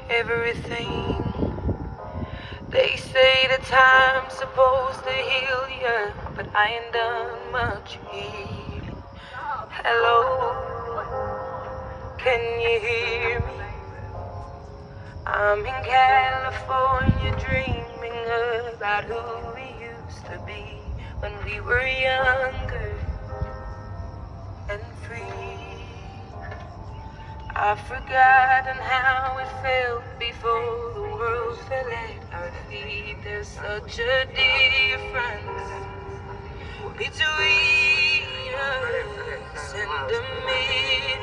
everything. They say that time's supposed to heal ya, but I ain't done much healing. Hello, can you hear me? I'm in California dreaming about who we used to be when we were younger and free. I've forgotten how it felt before the world fell at our feet. There's such a difference between us and a million.